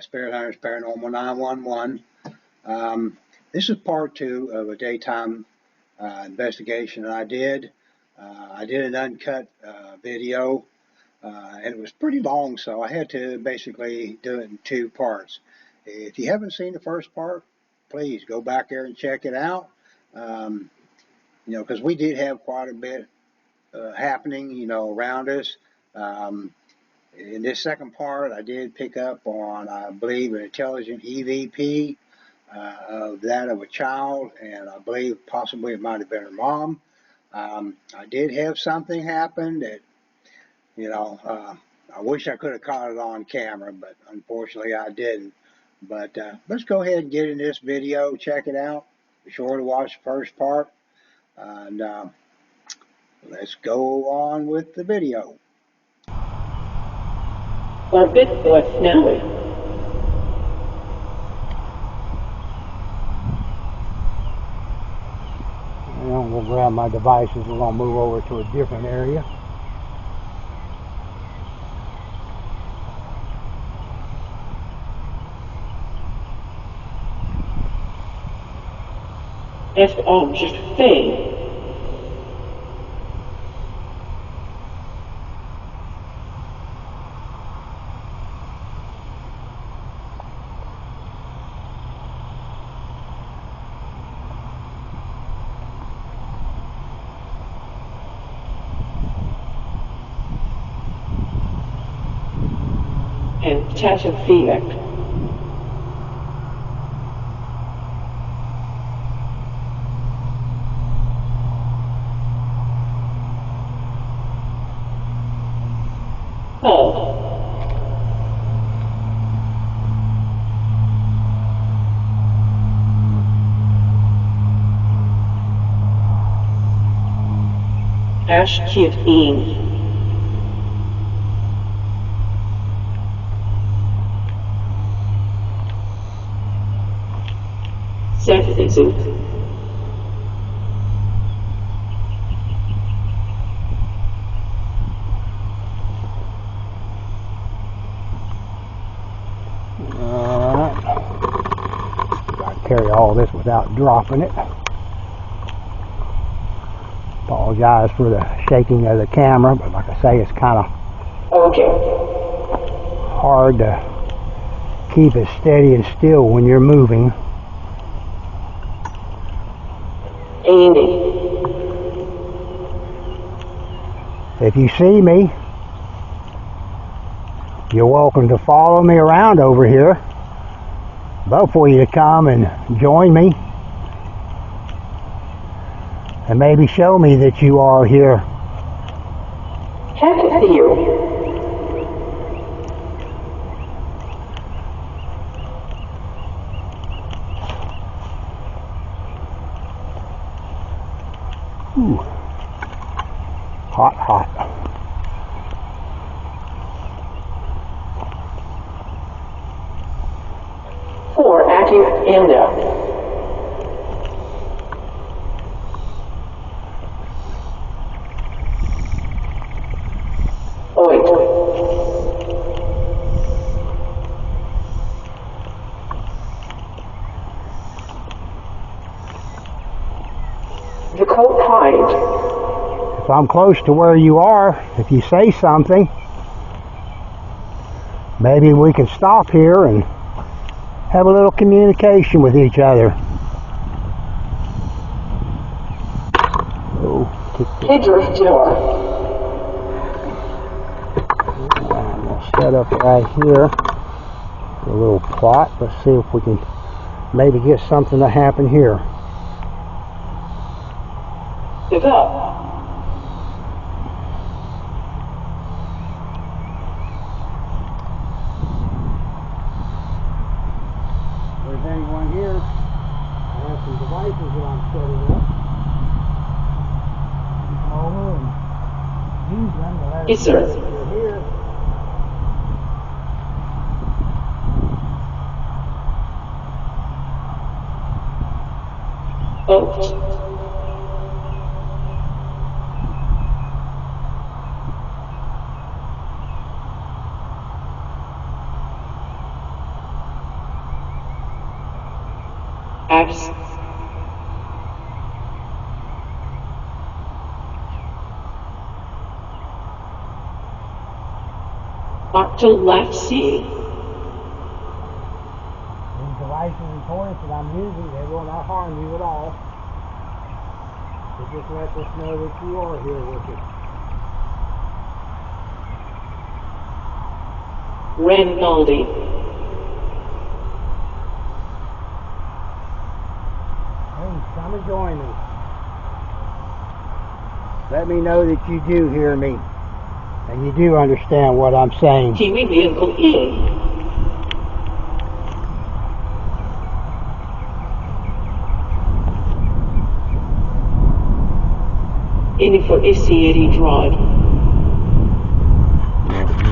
Spirit Hunters Paranormal 911. This is part 2 of a daytime investigation that I did. I did an uncut video, and it was pretty long, so I had to basically do it in 2 parts. If you haven't seen the first part, please go back there and check it out. Because we did have quite a bit happening, around us. In this second part, I did pick up on, I believe, an intelligent EVP of that of a child, and I believe possibly it might have been her mom. I did have something happen that, I wish I could have caught it on camera, but unfortunately I didn't. But let's go ahead and get in this video, check it out. Be sure to watch the first part, and let's go on with the video. Or Bigfoot Snowy. We'll grab my devices. We're going to move over to a different area. Est object thing. And Tataphilic. Oh. Ashkit-een. Seth-izut. Carry all this without dropping it. Apologize for the shaking of the camera, but like I say, it's kind of hard to keep it steady and still when you're moving. Andy. If you see me, you're welcome to follow me around over here. Love for you to come and join me and maybe show me that you are here. Happy to you. Ooh. Hot, hot. For active enda. Oit. The coat hide. If I'm close to where you are, if you say something, maybe we can stop here and have a little communication with each other. Oh, Hidra door. I'm going to set up right here. A little plot. Let's see if we can maybe get something to happen here. Sit up. Anyone here? I have some devices that I'm setting up. Come over and use them to let Yes, sir. us know that you're here. Oat. X. Octal left C. These devices and toys that I'm using, they will not harm you at all. It just lets us know that you are here with us. Ranaldi. Please come and join me. Let me know that you do hear me and you do understand what I'm saying. Kiwi vehicle E. Info Essieri Drive.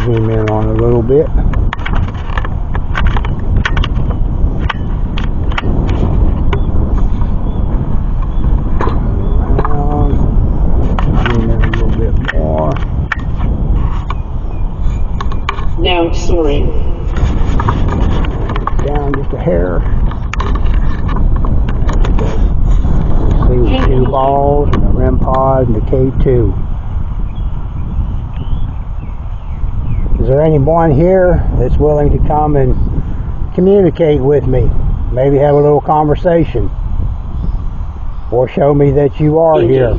Zoom in on a little bit. Around. Zoom in a little bit more. Now soaring. Down just a hair. See the two balls and the REM pod and the K2. Is there anyone here that's willing to come and communicate with me? Maybe have a little conversation. Or show me that you are here.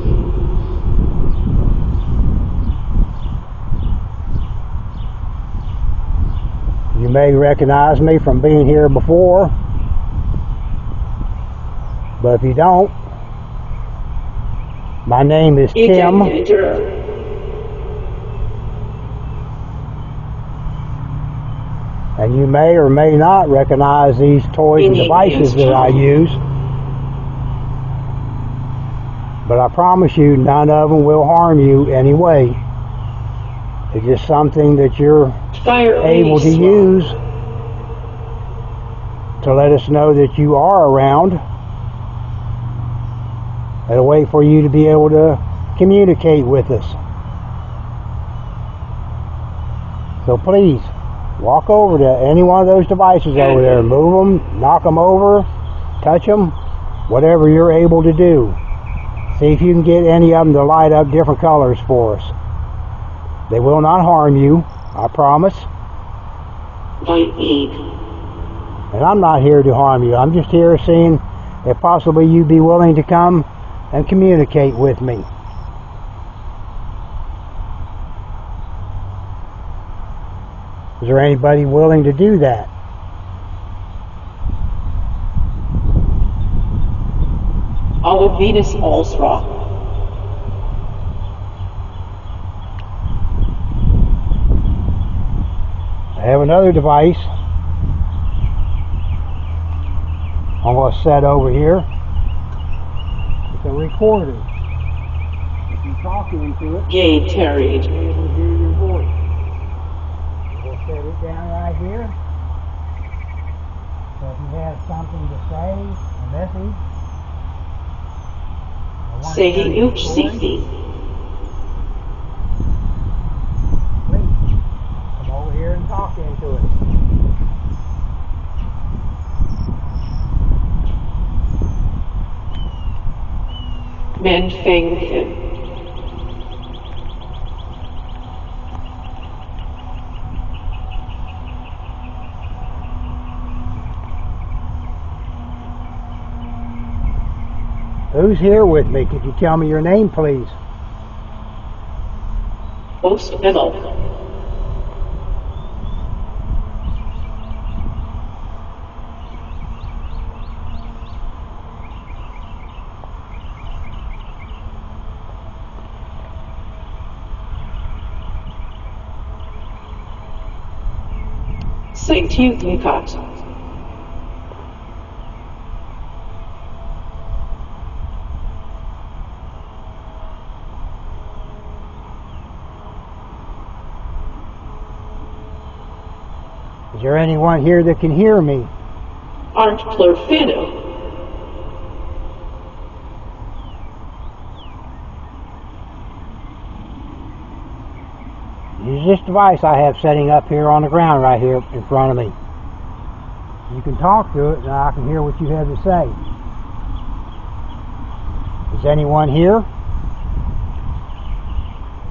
You may recognize me from being here before. But if you don't, my name is Tim. And you may or may not recognize these toys and devices that I use. But I promise you, none of them will harm you anyway. It's just something that you're able to use to let us know that you are around. And a way for you to be able to communicate with us. So please, walk over to any one of those devices over there. Move them, knock them over, touch them, whatever you're able to do. See if you can get any of them to light up different colors for us. They will not harm you, I promise. And I'm not here to harm you. I'm just here seeing if possibly you'd be willing to come and communicate with me. Is there anybody willing to do that? All Venus Allsra. I have another device I'm going to set over here. It's a recorder. If you talk into it, Gabe Terry. you'll be able to hear your voice. We'll set it down right here. So if you have something to say, a message, Segi Uch Sifi. please come over here and talk into it. Men Feng Kim. Who's here with me? Could you tell me your name, please? Ost Middle. Saint Euthymkat. Is there anyone here that can hear me? Art Plurfino. Use this device I have setting up here on the ground right here in front of me. You can talk to it and I can hear what you have to say. Is anyone here?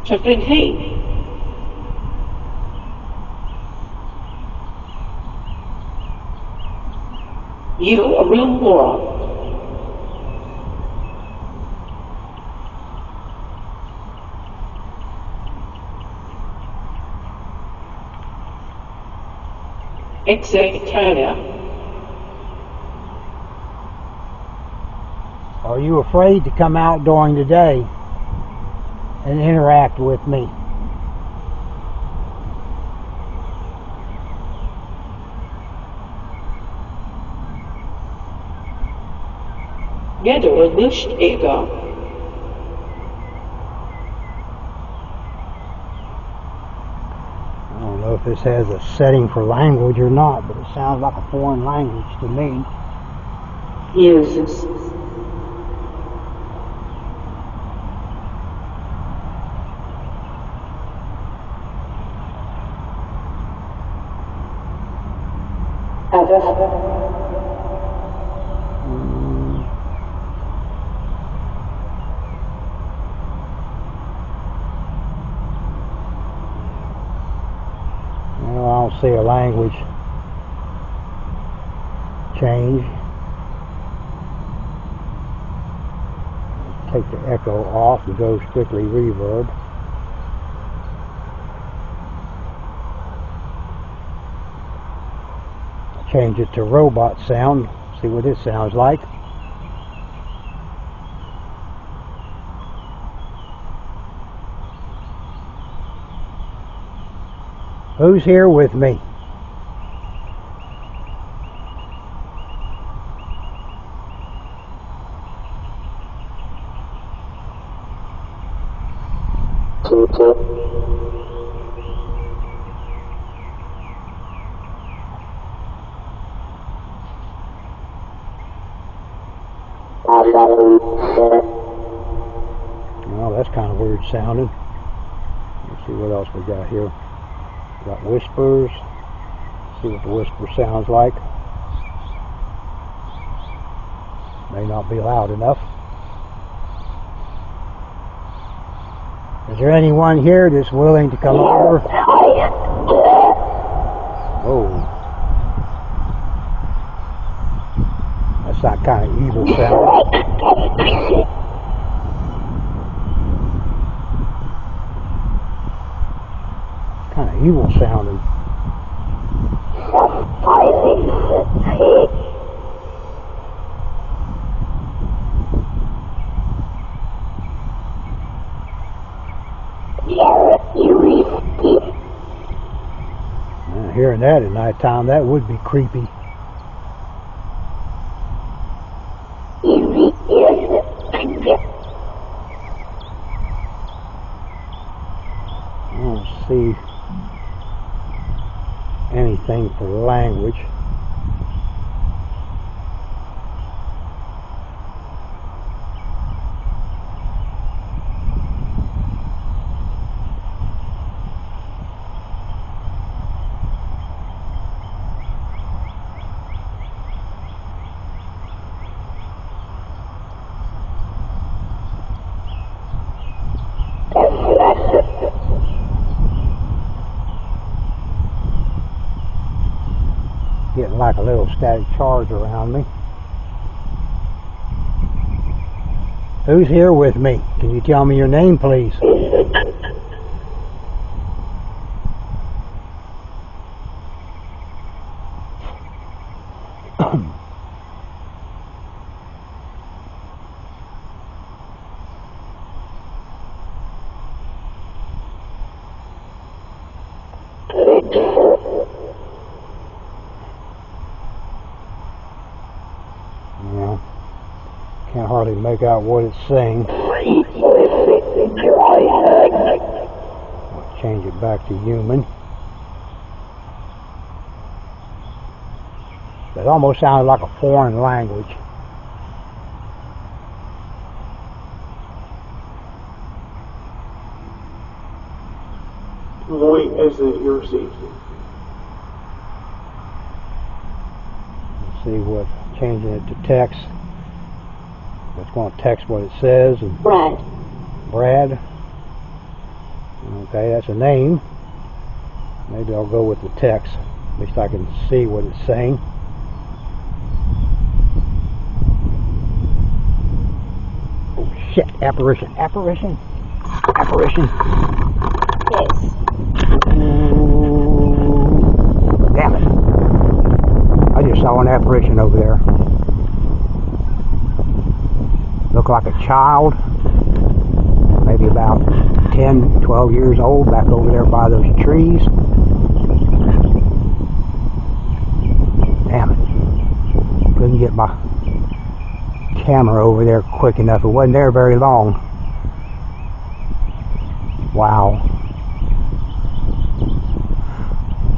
Chaplain Hay. You a real moron. Executalia. Are you afraid to come out during the day and interact with me? Gedor nicht ego. I don't know if this has a setting for language or not, but it sounds like a foreign language to me. Jesus. Well, I don't see a language change. Take the echo off and go strictly reverb. Change it to robot sound, see what it sounds like. Who's here with me? Well, that's kind of weird sounding. Let's see what else we got here. We got whispers. See what the whisper sounds like. May not be loud enough. Is there anyone here that's willing to come over? Oh. That's that kind of evil sound. Kind of evil sounding. Hearing that at night time, that would be creepy. I don't see anything for language. Getting like a little static charge around me. Who's here with me? Can you tell me your name, please? Well, can't hardly make out what it's saying. I'll change it back to human. It almost sounded like a foreign language. Voi essere Jersey. Let's see what changing it to text. It's going to text what it says. And Brad. Brad. Okay, that's a name. Maybe I'll go with the text. At least I can see what it's saying. Oh shit, apparition, apparition, apparition. Yes. Damn it. I just saw an apparition over there. Looked like a child. Maybe about 10, 12 years old, back over there by those trees. Damn it. Couldn't get my camera over there quick enough. It wasn't there very long. Wow.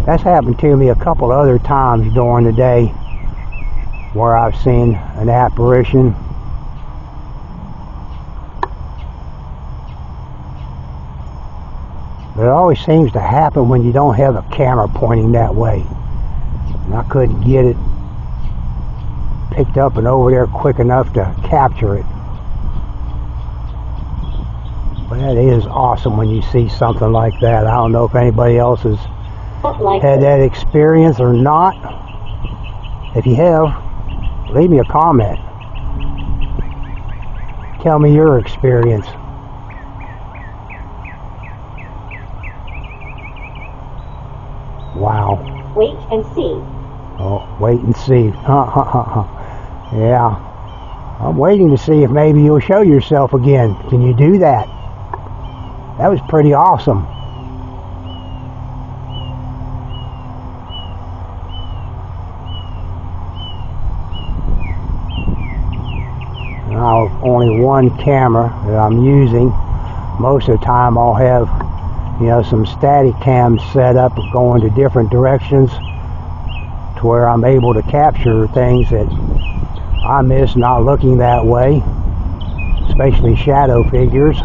That's happened to me a couple other times during the day where I've seen an apparition. But it always seems to happen when you don't have a camera pointing that way. And I couldn't get it picked up and over there quick enough to capture it. But that is awesome when you see something like that. I don't know if anybody else has had that experience or not. If you have, leave me a comment. Tell me your experience. Wow. Wait and see. Oh, wait and see. Yeah. I'm waiting to see if maybe you'll show yourself again. Can you do that? That was pretty awesome. Now, only one camera that I'm using. Most of the time I'll have, you know, some static cams set up going to different directions to where I'm able to capture things that I miss not looking that way, especially shadow figures.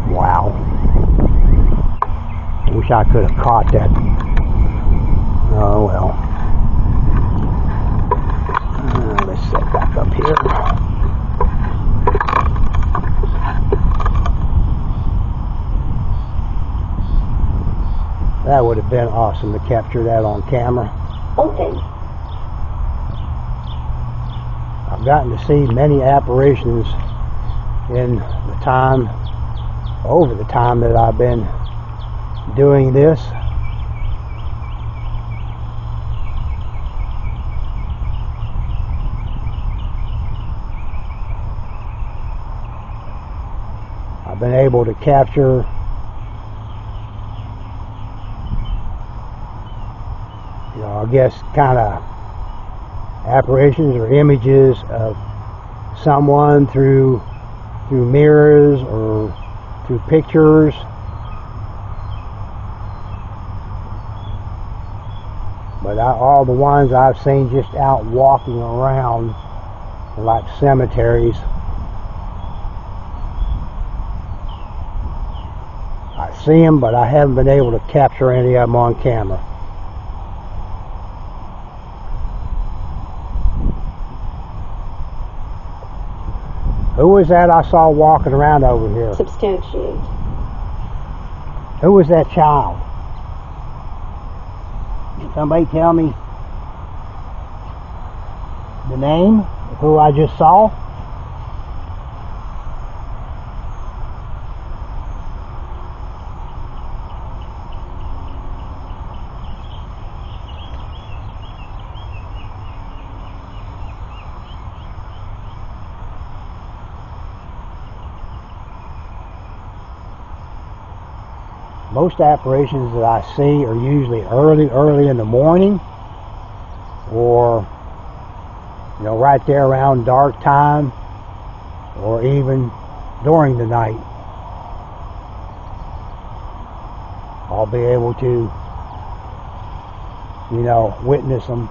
Wow. Wish I could have caught that. Oh well. Let's set back up here. That would have been awesome to capture that on camera. Open. I've gotten to see many apparitions in the time, over the time that I've been doing this. I've been able to capture I guess kind of apparitions or images of someone through mirrors or through pictures. But all the ones I've seen just out walking around like cemeteries, I see them, but I haven't been able to capture any of them on camera. Who was that I saw walking around over here? Substantiate. Who was that child? Can somebody tell me the name of who I just saw? Most apparitions that I see are usually early in the morning, or right there around dark time, or even during the night. I'll be able to witness them.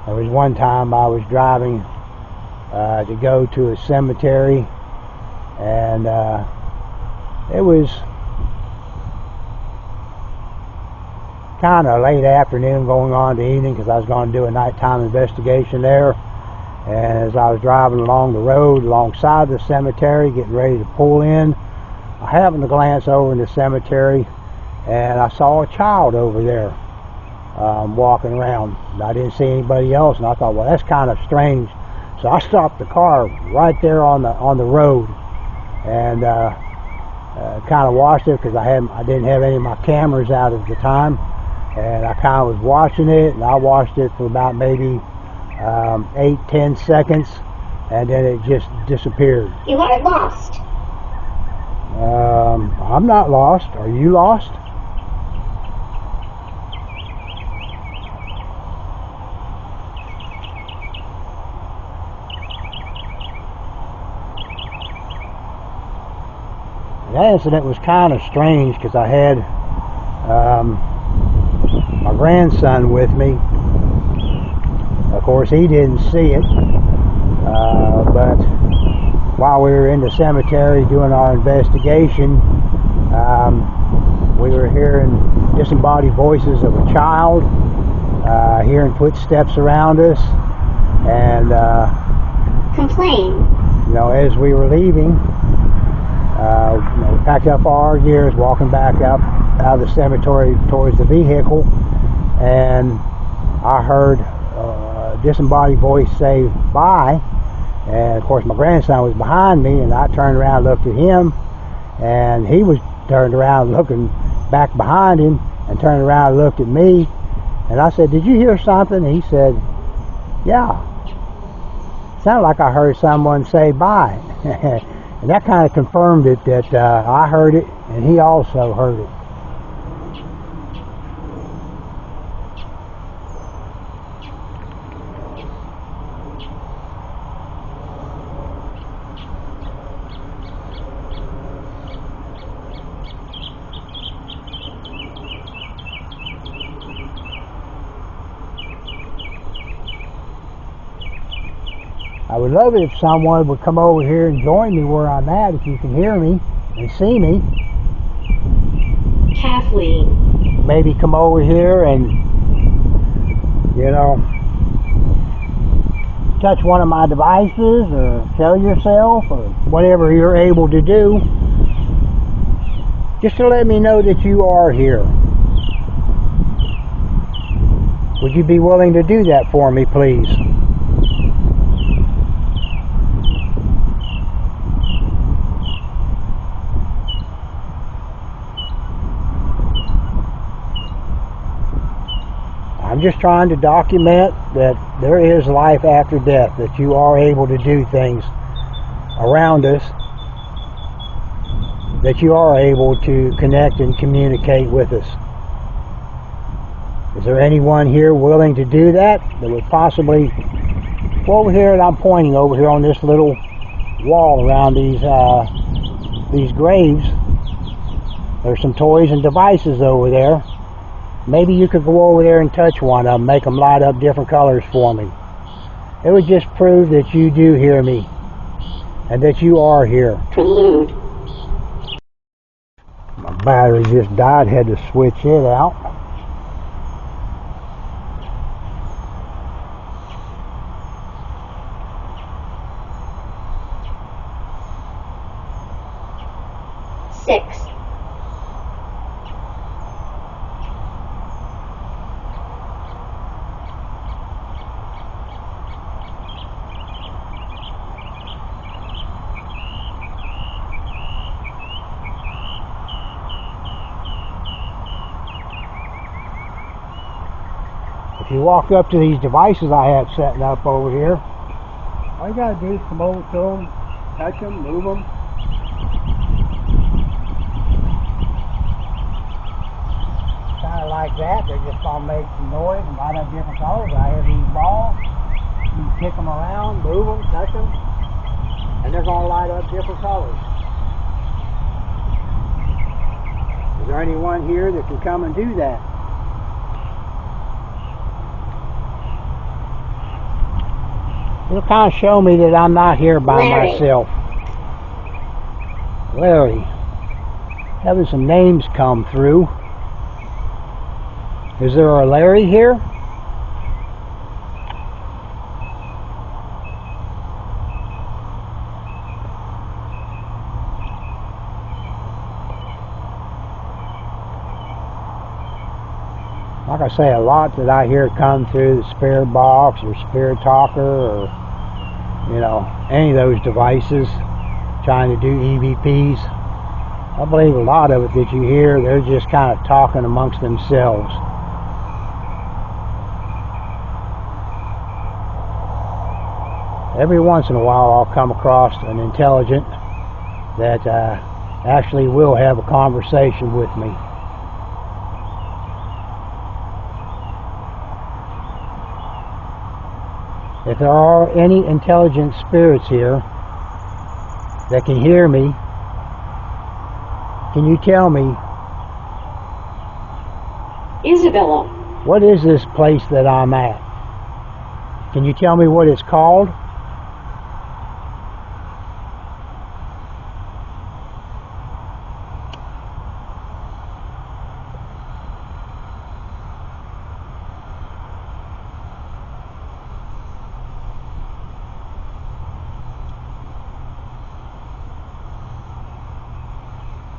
There was one time I was driving to go to a cemetery And it was kind of late afternoon going on to evening, because I was going to do a nighttime investigation there. And as I was driving along the road alongside the cemetery, getting ready to pull in, I happened to glance over in the cemetery, and I saw a child over there walking around. I didn't see anybody else, and I thought, well, that's kind of strange. So I stopped the car right there on the road, and kind of watched it, because I didn't have any of my cameras out at the time, and I kind of was watching it, and I watched it for about maybe 8-10 seconds, and then it just disappeared. You are lost. I'm not lost. Are you lost? That incident was kind of strange, because I had my grandson with me. Of course, he didn't see it, but while we were in the cemetery doing our investigation, we were hearing disembodied voices of a child, hearing footsteps around us, and Complain. you know, as we were leaving, we packed up our gears, walking back up out of the cemetery towards the vehicle, and I heard a disembodied voice say, "Bye." And of course my grandson was behind me, and I turned around and looked at him, and he was turned around looking back behind him, and turned around and looked at me, and I said, "Did you hear something?" And he said, "Yeah, sounded like I heard someone say bye." And that kind of confirmed it, that I heard it and he also heard it. I would love it if someone would come over here and join me where I'm at, if you can hear me and see me. Kathleen. Maybe come over here and, you know, touch one of my devices, or show yourself, or whatever you're able to do, just to let me know that you are here. Would you be willing to do that for me, please? I'm just trying to document that there is life after death, that you are able to do things around us, that you are able to connect and communicate with us. Is there anyone here willing to do that would possibly, well, over here, and I'm pointing over here on this little wall around these graves, there's some toys and devices over there. Maybe you could go over there and touch one of them, make them light up different colors for me. It would just prove that you do hear me, and that you are here. Prelude. My battery just died, had to switch it out. Six. If you walk up to these devices I have setting up over here, all you gotta do is come over to them, touch them, move them. Kind of like that. They're just gonna make some noise and light up different colors. I have these balls. You kick them around, move them, touch them, and they're gonna light up different colors. Is there anyone here that can come and do that? It'll kind of show me that I'm not here by Larry. myself. Larry. Having some names come through. Is there a Larry here? Like I say, a lot that I hear come through the Spirit Box or Spirit Talker or, you know, any of those devices trying to do EVPs. I believe a lot of it that you hear, they're just kind of talking amongst themselves. Every once in a while I'll come across an intelligent that actually will have a conversation with me. If there are any intelligent spirits here that can hear me, can you tell me, Isabella. what is this place that I'm at? Can you tell me what it's called?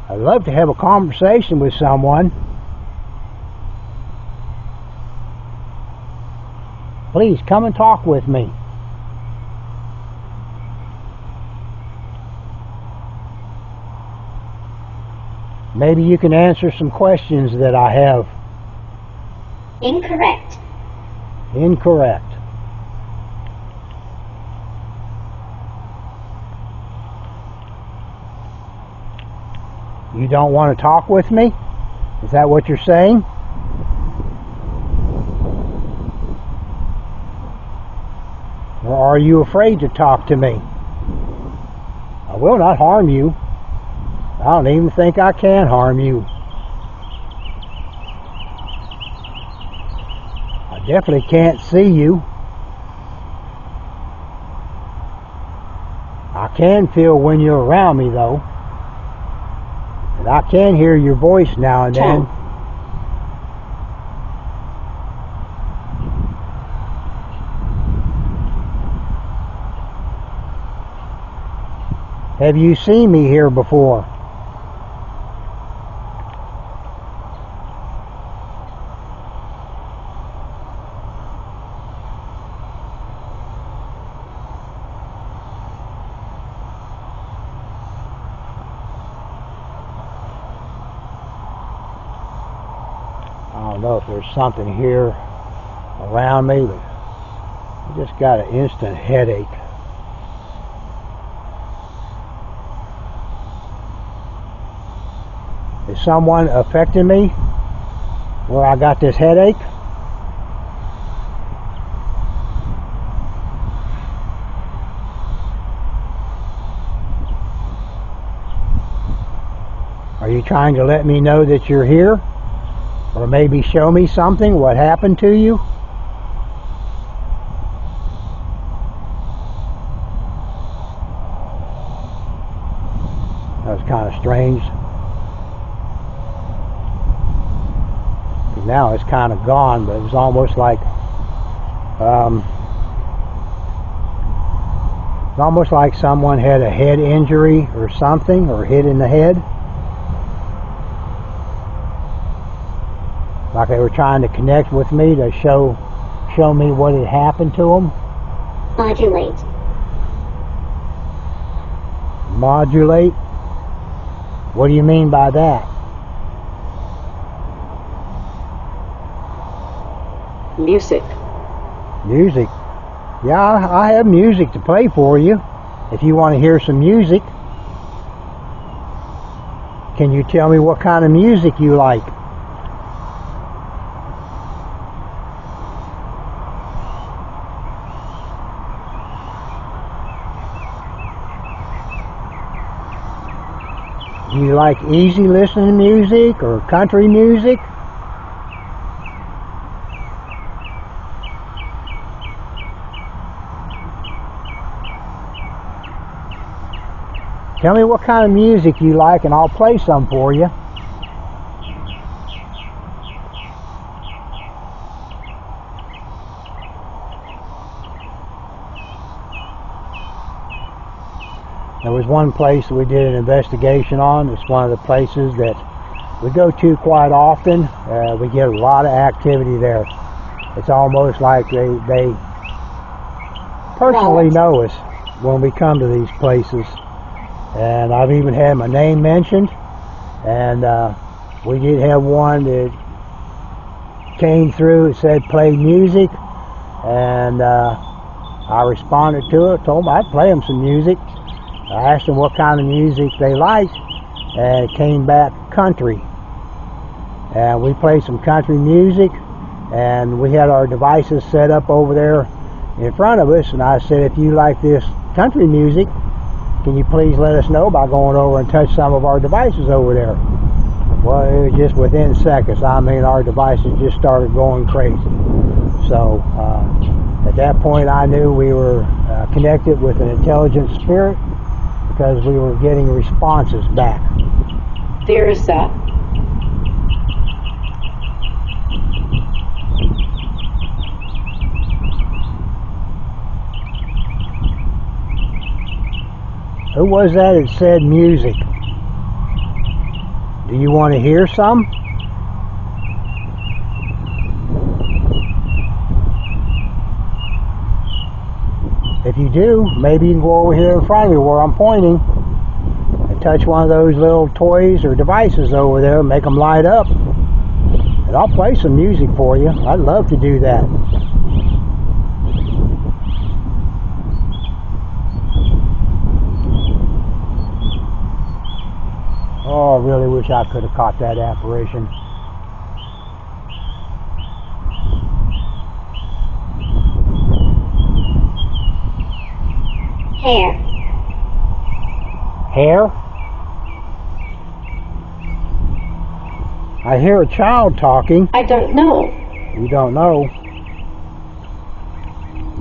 I'd love to have a conversation with someone. Please come and talk with me. Maybe you can answer some questions that I have. Incorrect. Incorrect. You don't want to talk with me? Is that what you're saying? Or are you afraid to talk to me? I will not harm you. I don't even think I can harm you. I definitely can't see you. I can feel when you're around me though. And I can hear your voice now and then. Have you seen me here before? I don't know if there's something here around me, but I just got an instant headache. Is someone affecting me where I got this headache? Are you trying to let me know that you're here? Or maybe show me something, what happened to you? That was kind of strange. Now it's kind of gone, but it was almost like someone had a head injury or something, or hit in the head. Like they were trying to connect with me to show me what had happened to them. Modulate. Modulate? What do you mean by that? Music. Music? Yeah, I have music to play for you. If you want to hear some music. Can you tell me what kind of music you like? Do you like easy listening music or country music? Tell me what kind of music you like and I'll play some for you. There was one place that we did an investigation on. It's one of the places that we go to quite often. We get a lot of activity there. It's almost like they personally know us when we come to these places. And I've even had my name mentioned. And we did have one that came through. It said play music. And I responded to it. Told them I'd play them some music. I asked them what kind of music they liked, and it came back country. And we played some country music, and we had our devices set up over there in front of us, and I said, if you like this country music, can you please let us know by going over and touch some of our devices over there? Well, it was just within seconds. I mean, our devices just started going crazy. So at that point I knew we were connected with an intelligent spirit, because we were getting responses back. There's that. Who was that that said music? Do you want to hear some? If you do, maybe you can go over here in front of me where I'm pointing and touch one of those little toys or devices over there, make them light up, and I'll play some music for you. I'd love to do that. Oh, I really wish I could have caught that apparition. Hair. Hair? I hear a child talking. I don't know. You don't know.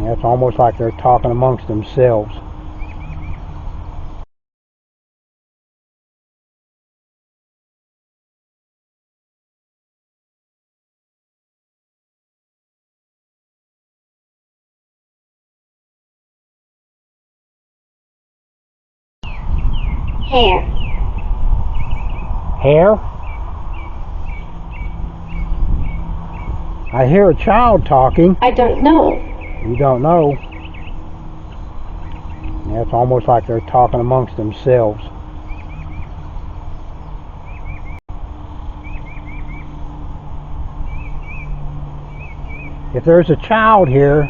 Yeah, it's almost like they're talking amongst themselves. Hair. Hair? I hear a child talking. I don't know. You don't know. Yeah, it's almost like they're talking amongst themselves. If there's a child here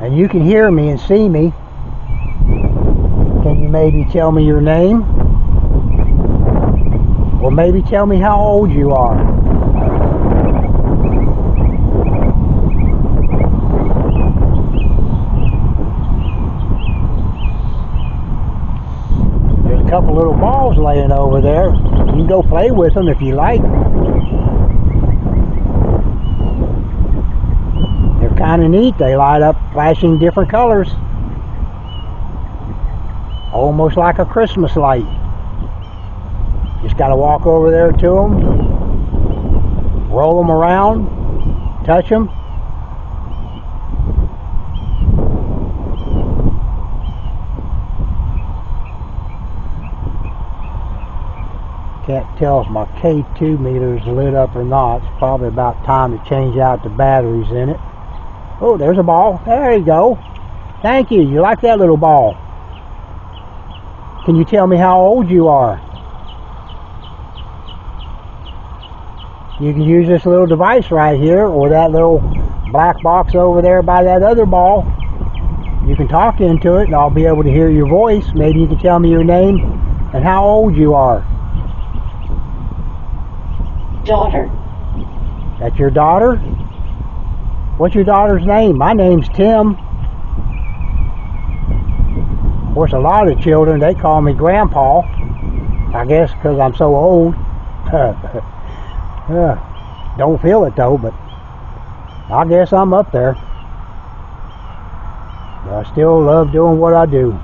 and you can hear me and see me, can you maybe tell me your name? Or maybe tell me how old you are? There's a couple little balls laying over there. You can go play with them if you like. They're kind of neat. They light up flashing different colors. Almost like a Christmas light. Just got to walk over there to them, roll them around, touch them. Can't tell if my K2 meter is lit up or not. It's probably about time to change out the batteries in it. Oh, there's a ball. There you go. Thank you. You like that little ball? Can you tell me how old you are? You can use this little device right here, or that little black box over there by that other ball. You can talk into it and I'll be able to hear your voice. Maybe you can tell me your name and how old you are. Daughter. That's your daughter? What's your daughter's name? My name's Tim. Of course, a lot of children, they call me Grandpa. I guess because I'm so old. Don't feel it though, but I guess I'm up there. But I still love doing what I do.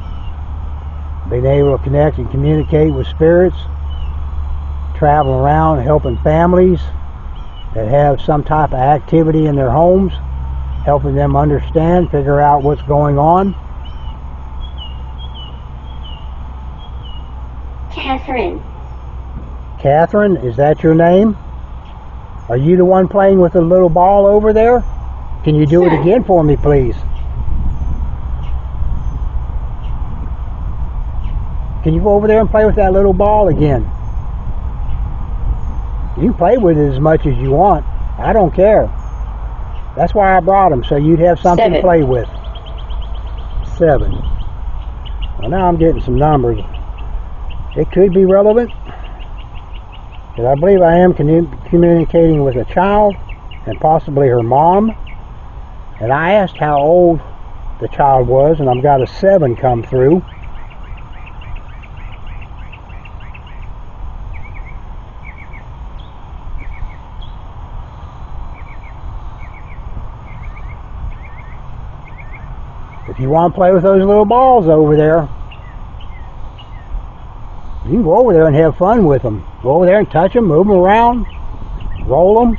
being able to connect and communicate with spirits, traveling around helping families that have some type of activity in their homes, helping them understand, figure out what's going on. Catherine. Catherine, is that your name? Are you the one playing with the little ball over there? Can you do it Sure. again for me, please? Can you go over there and play with that little ball again? You can play with it as much as you want. I don't care. That's why I brought them, so you'd have something to 7. play with. 7. Well, now I'm getting some numbers. It could be relevant, because I believe I am communicating with a child and possibly her mom. And I asked how old the child was, and I've got a 7 come through. If you want to play with those little balls over there, you can go over there and have fun with them. Go over there and touch them, move them around, roll them.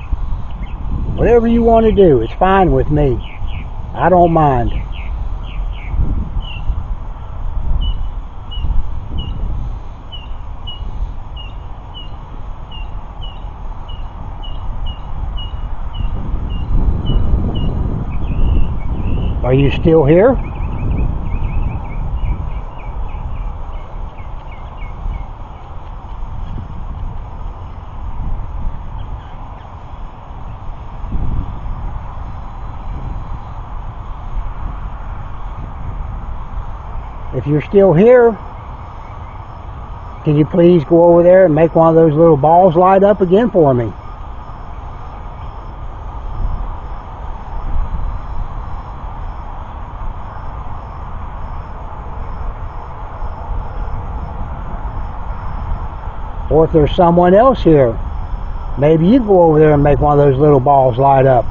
Whatever you want to do, it's fine with me. I don't mind. Are you still here? If you're still here, can you please go over there and make one of those little balls light up again for me? Or if there's someone else here, maybe you go over there and make one of those little balls light up.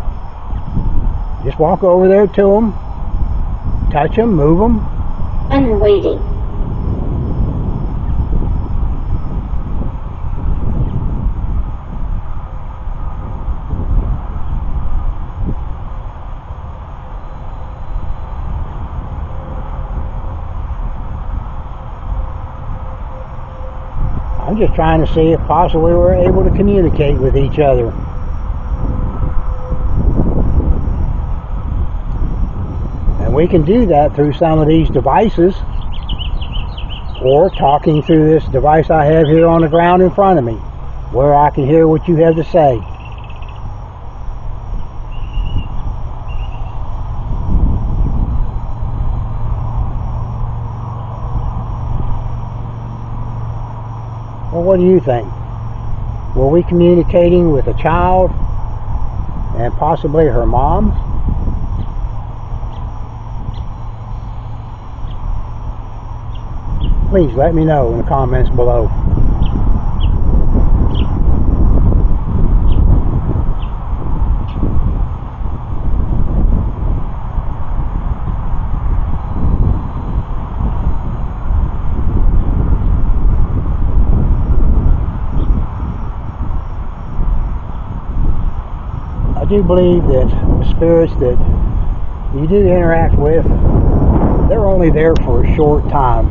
Just walk over there to them, touch them, move them. I'm waiting. I'm just trying to see if possibly we're able to communicate with each other. And we can do that through some of these devices, or talking through this device I have here on the ground in front of me, where I can hear what you have to say. Well, what do you think? Were we communicating with a child and possibly her mom? Please let me know in the comments below. I do believe that the spirits that you do interact with, they're only there for a short time.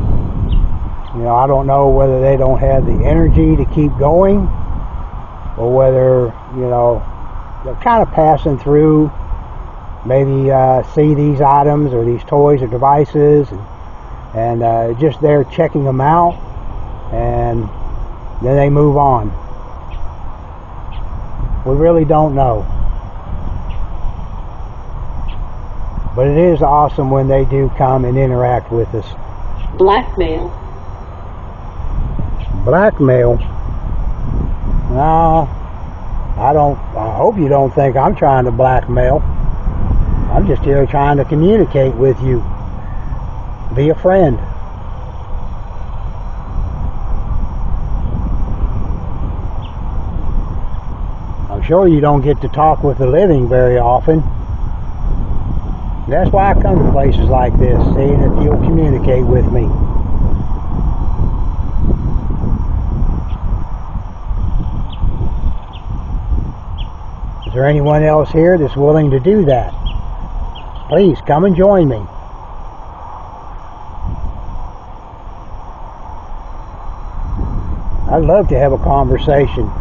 You know, I don't know whether they don't have the energy to keep going, or whether, you know, they're kind of passing through, maybe see these items or these toys or devices, and just there checking them out, and then they move on. We really don't know. But it is awesome when they do come and interact with us. Blackmail. Blackmail? No, I hope you don't think I'm trying to blackmail. I'm just here trying to communicate with you. Be a friend. I'm sure you don't get to talk with the living very often. That's why I come to places like this, seeing if you'll communicate with me. there anyone else here that's willing to do that? Please come and join me. I'd love to have a conversation.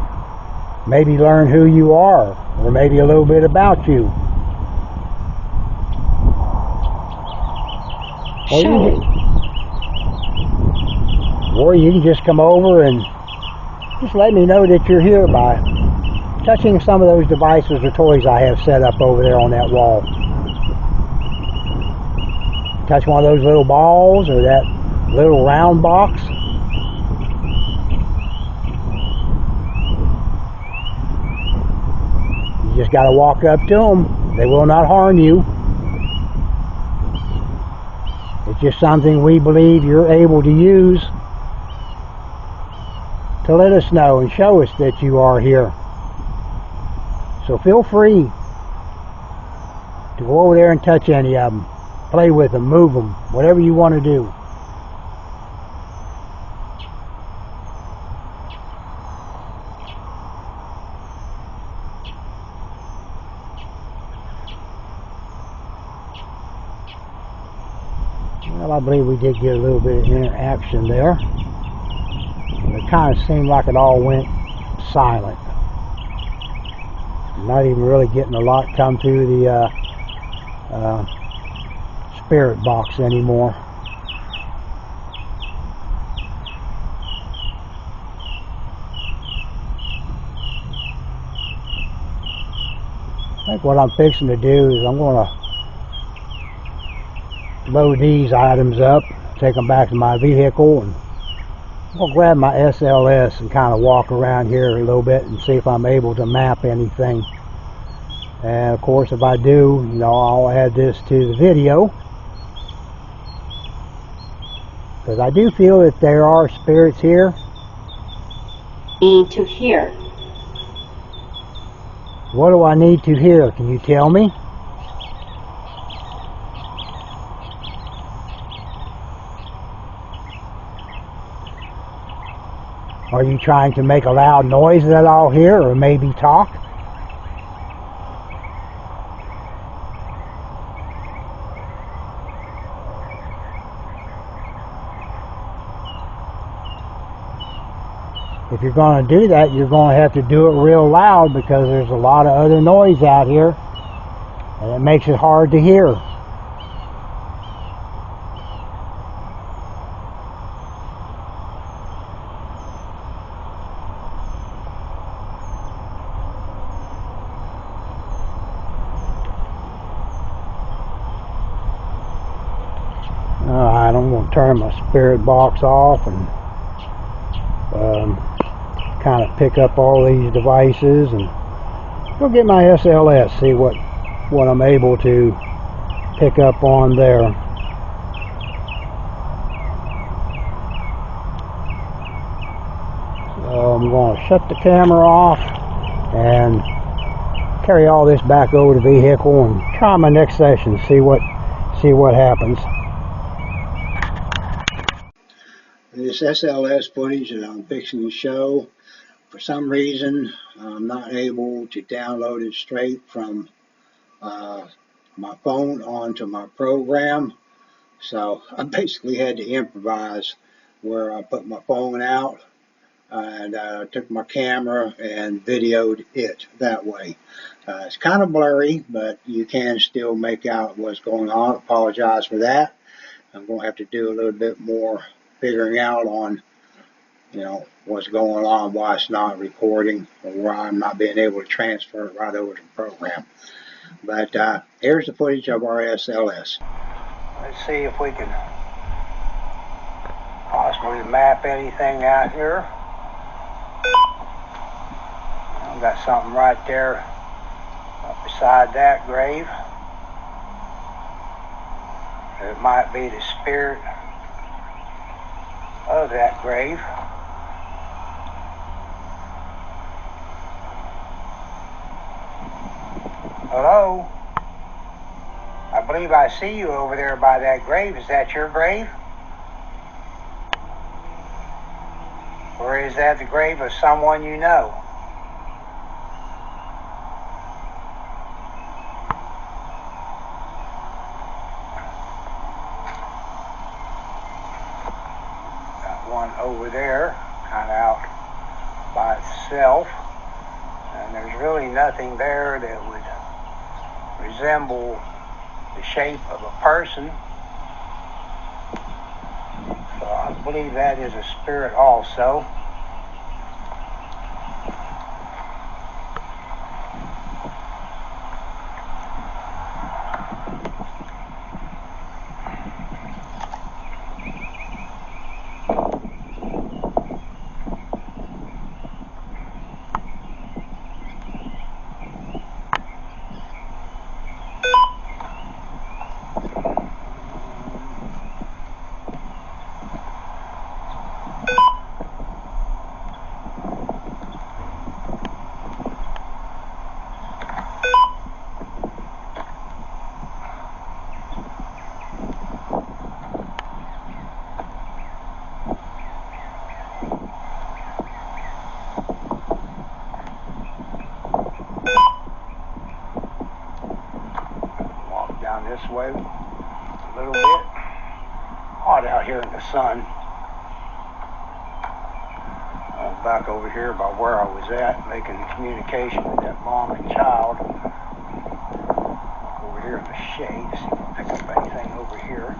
Maybe learn who you are, or maybe a little bit about you. Or you can just come over and just let me know that you're here by touching some of those devices or toys I have set up over there on that wall. Touch one of those little balls or that little round box. You just got to walk up to them. They will not harm you. It's just something we believe you're able to use to let us know and show us that you are here. So feel free to go over there and touch any of them. Play with them, move them, whatever you want to do. Well, I believe we did get a little bit of interaction there. It kind of seemed like it all went silent. Not even really getting a lot come through the spirit box anymore. I think what I'm fixing to do is I'm going to load these items up, take them back to my vehicle, and I'm going to grab my SLS and kind of walk around here a little bit and see if I'm able to map anything. And of course, if I do, you know, I'll add this to the video, because I do feel that there are spirits here. Need to hear. What do I need to hear? Can you tell me? Are you trying to make a loud noise that I'll hear, or maybe talk? If you're going to do that, you're going to have to do it real loud, because there's a lot of other noise out here, and it makes it hard to hear. Alright, I'm going to turn my spirit box off and kind of pick up all these devices and go get my SLS, see what I'm able to pick up on there. So I'm going to shut the camera off and carry all this back over to the vehicle and try my next session, see what happens. This SLS footage that I'm fixing to show, for some reason, I'm not able to download it straight from my phone onto my program. So I basically had to improvise, where I put my phone out and took my camera and videoed it that way. It's kind of blurry, but you can still make out what's going on. Apologize for that. I'm going to have to do a little bit more figuring out on, you know, what's going on, why it's not recording, or why I'm not being able to transfer it right over to the program. But here's the footage of our SLS. Let's see if we can possibly map anything out here. I've got something right there up beside that grave. It might be the spirit of that grave. Hello? I believe I see you over there by that grave. Is that your grave? Or is that the grave of someone you know? one over there, kind of out by itself. And there's really nothing there that would resemble the shape of a person. So I believe that is a spirit also. Down this way a little bit. Hot out here in the sun. I'm back over here by where I was at, making communication with that mom and child. Over here in the shade, see if I pick up anything over here.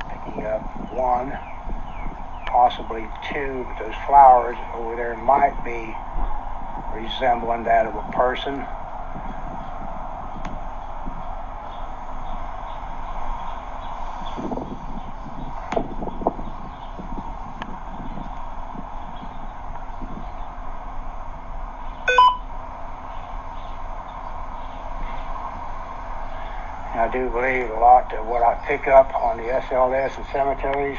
Picking up one, possibly two, but those flowers over there might be resembling that of a person. I do believe a lot of what I pick up on the SLS and cemeteries,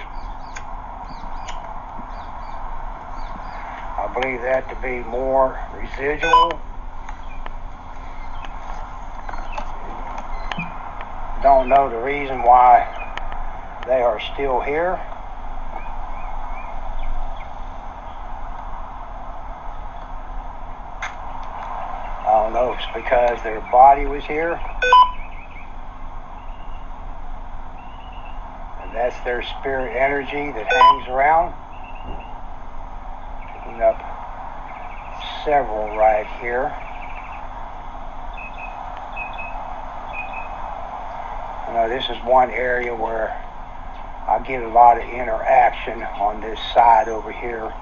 I believe that to be more residual. Don't know the reason why they are still here. I don't know if it's because their body was here. And that's their spirit energy that hangs around. Picking up several right here. You know, this is one area where I get a lot of interaction on this side over here.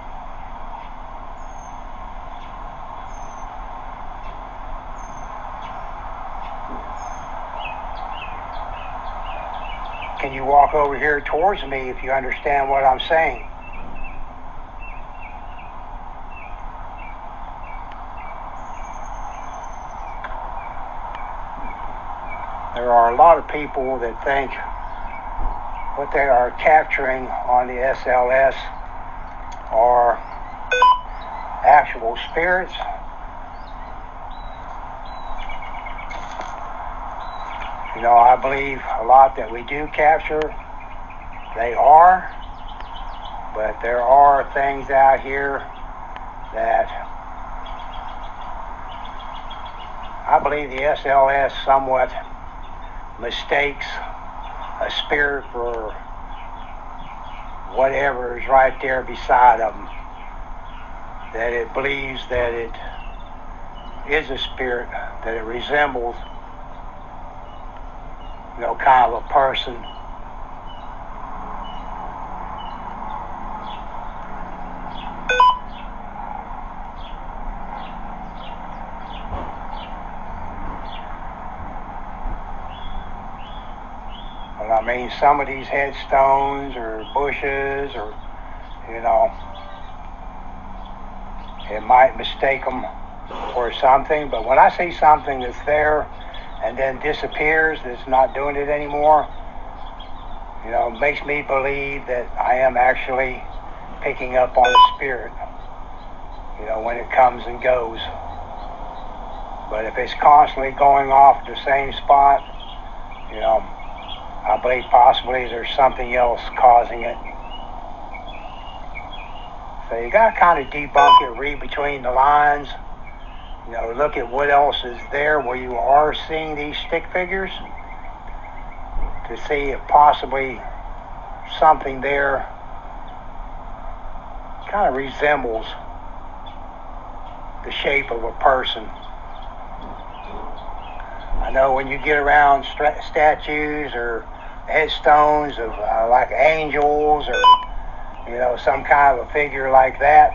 Can you walk over here towards me if you understand what I'm saying? There are a lot of people that think what they are capturing on the SLS are actual spirits. You know, I believe a lot that we do capture, they are, but there are things out here that I believe the SLS somewhat mistakes a spirit for whatever is right there beside them. That it believes that it is a spirit, that it resembles, you know, kind of a person. Well, I mean, some of these headstones or bushes or, you know, it might mistake them for something, but when I see something that's there and then disappears, that's not doing it anymore, you know, it makes me believe that I am actually picking up on a spirit, you know, when it comes and goes. But if it's constantly going off the same spot, you know, I believe possibly there's something else causing it. So you got to kind of debunk it, read between the lines, you know, look at what else is there where you are seeing these stick figures. to see if possibly something there kind of resembles the shape of a person. I know when you get around statues or headstones of like angels or some kind of a figure like that,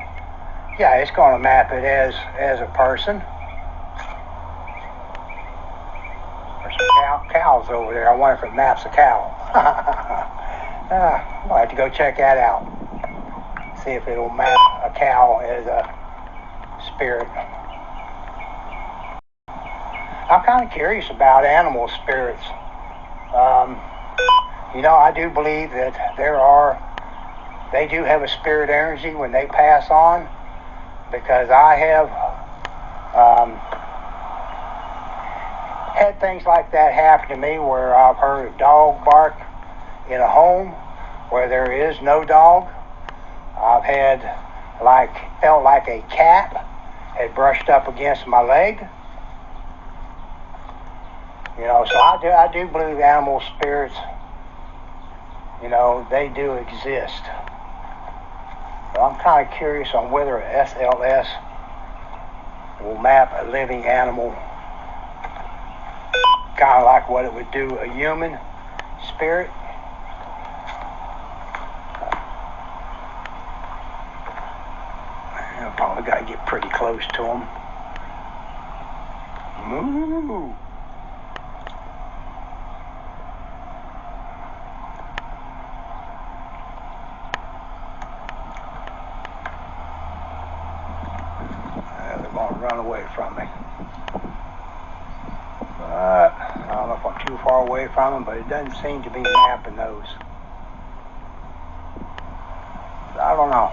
yeah, it's going to map it as a person. There's some cows over there. I wonder if it maps a cow. I'll have to go check that out. See if it'll map a cow as a spirit. I'm kind of curious about animal spirits. I do believe that they do have a spirit energy when they pass on, because I have had things like that happen to me where I've heard a dog bark in a home where there is no dog. I've felt like a cat had brushed up against my leg. So I do believe animal spirits, they do exist. But I'm kind of curious on whether a SLS will map a living animal, kind of like what it would do a human spirit. I probably got to get pretty close to them. Moo! Run away from me. But I don't know if I'm too far away from them, but it doesn't seem to be mapping those. I don't know.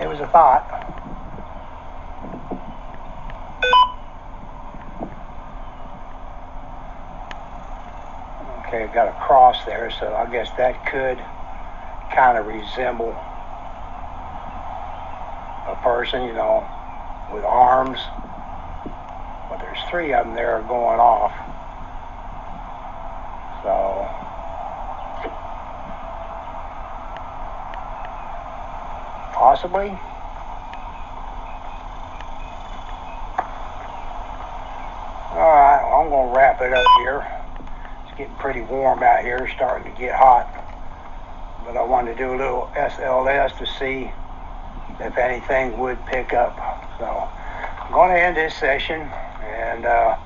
It was a thought. Okay, I've got a cross there, so I guess that could kind of resemble a person, with arms. But there's 3 of them there going off. So, possibly. Alright, well, I'm going to wrap it up here. It's getting pretty warm out here, starting to get hot. But I wanted to do a little SLS to see if anything would pick up. So I'm going to end this session, and I'm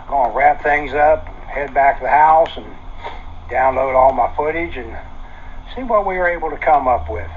going to wrap things up, head back to the house, and download all my footage and see what we were able to come up with.